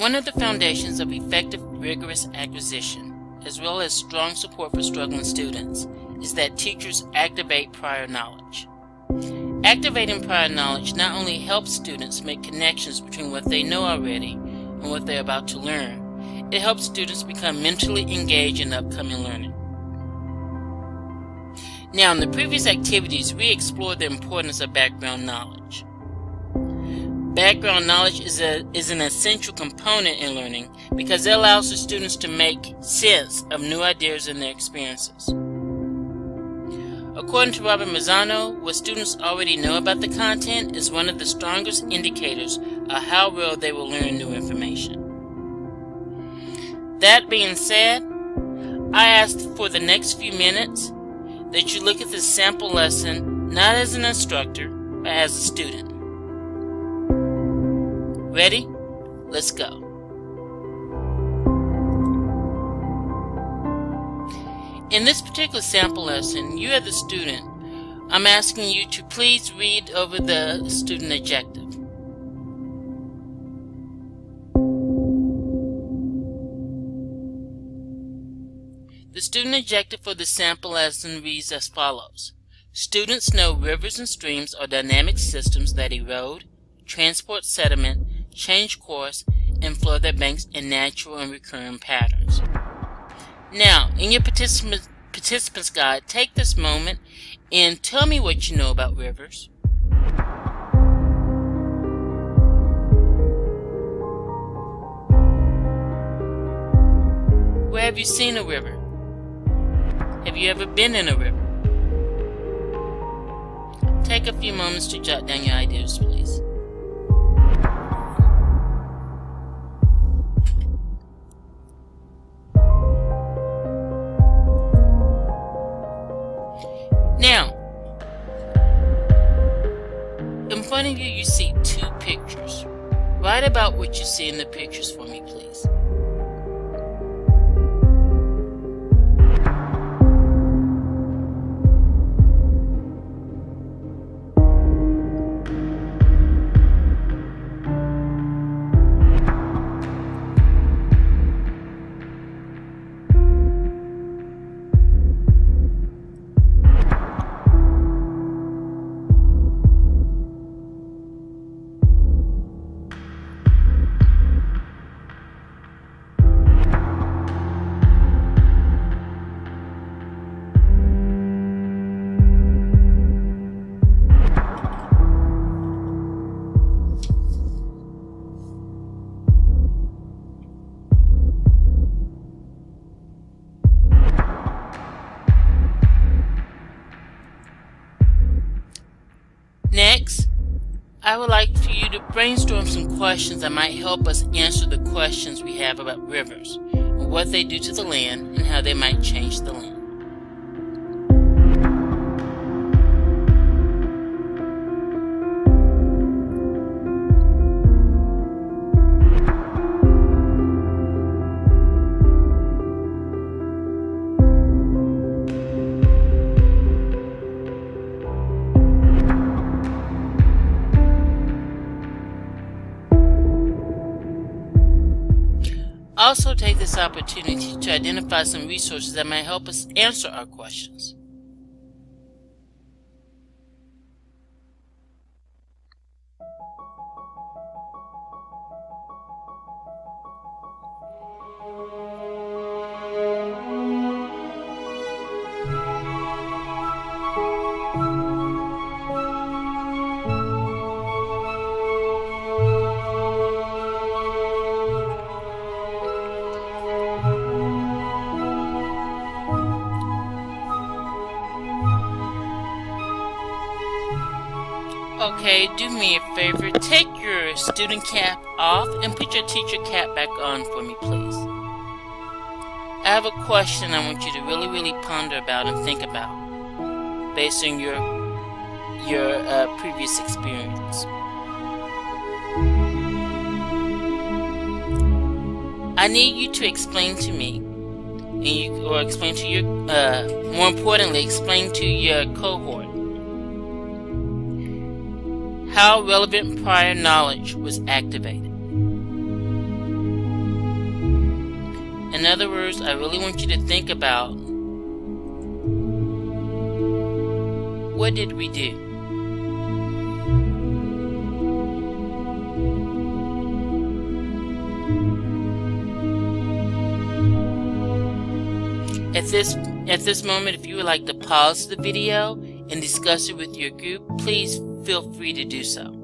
One of the foundations of effective rigorous acquisition, as well as strong support for struggling students, is that teachers activate prior knowledge. Activating prior knowledge not only helps students make connections between what they know already and what they're about to learn, it helps students become mentally engaged in upcoming learning. Now, in the previous activities, we explored the importance of background knowledge. Background knowledge is an essential component in learning because it allows the students to make sense of new ideas and their experiences. According to Robert Mazzano, what students already know about the content is one of the strongest indicators of how well they will learn new information. That being said, I asked for the next few minutes that you look at this sample lesson not as an instructor, but as a student. Ready? Let's go. In this particular sample lesson, you as the student, I'm asking you to please read over the student objective. The student objective for the sample lesson reads as follows. Students know rivers and streams are dynamic systems that erode, transport sediment, change course, and flood their banks in natural and recurring patterns. Now, in your participant's guide, take this moment and tell me what you know about rivers. Where have you seen a river? Have you ever been in a river? Take a few moments to jot down your ideas, please. Now, in front of you, you see two pictures. Write about what you see in the pictures for me, please. Next, I would like for you to brainstorm some questions that might help us answer the questions we have about rivers, and what they do to the land, and how they might change the land. Also take this opportunity to identify some resources that might help us answer our questions. Okay, do me a favor, take your student cap off and put your teacher cap back on for me, please. I have a question I want you to really ponder about and think about based on your previous experience. I need you to explain to me, or explain to your, more importantly, explain to your cohort how relevant prior knowledge was activated. In other words, I really want you to think about, what did we do? At this moment, if you would like to pause the video and discuss it with your group, please feel free to do so.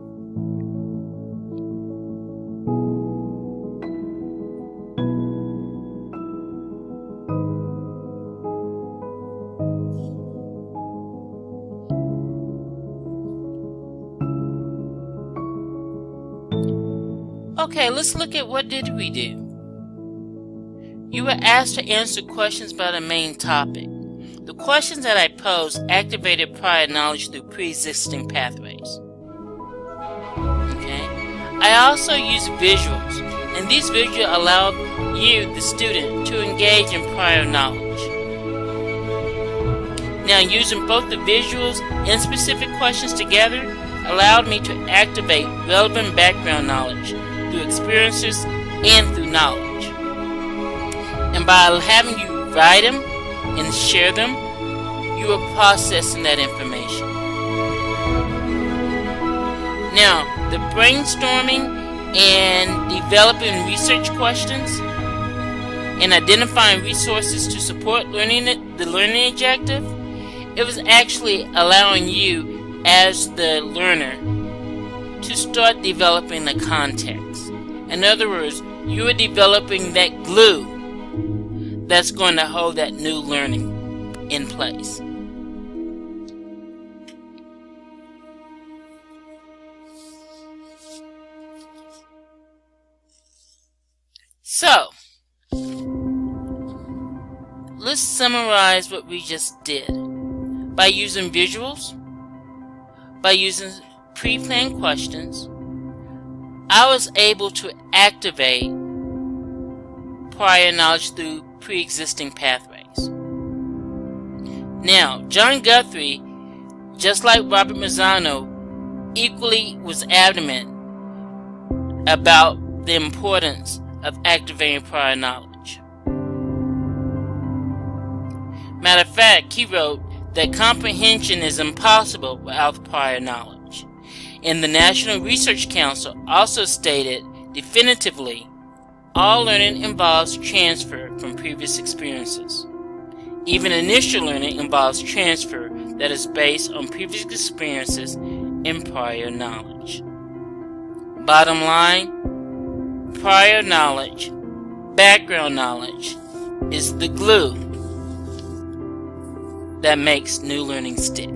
Okay, let's look at what did we do. You were asked to answer questions about a main topic. The questions that I posed activated prior knowledge through pre-existing pathways. Okay. I also used visuals, and these visuals allowed you, the student, to engage in prior knowledge. Now, using both the visuals and specific questions together allowed me to activate relevant background knowledge through experiences and through knowledge. And by having you write them and share them, you are processing that information. Now, the brainstorming and developing research questions and identifying resources to support the learning objective, it was actually allowing you as the learner to start developing the context. In other words, you are developing that glue that's going to hold that new learning in place. So, let's summarize what we just did. By using visuals, by using pre-planned questions, I was able to activate prior knowledge through pre-existing pathways. Now, John Guthrie, just like Robert Mazzano, equally was adamant about the importance of activating prior knowledge. Matter of fact, he wrote that comprehension is impossible without prior knowledge. And the National Research Council also stated definitively, all learning involves transfer from previous experiences. Even initial learning involves transfer that is based on previous experiences and prior knowledge. Bottom line, prior knowledge, background knowledge, is the glue that makes new learning stick.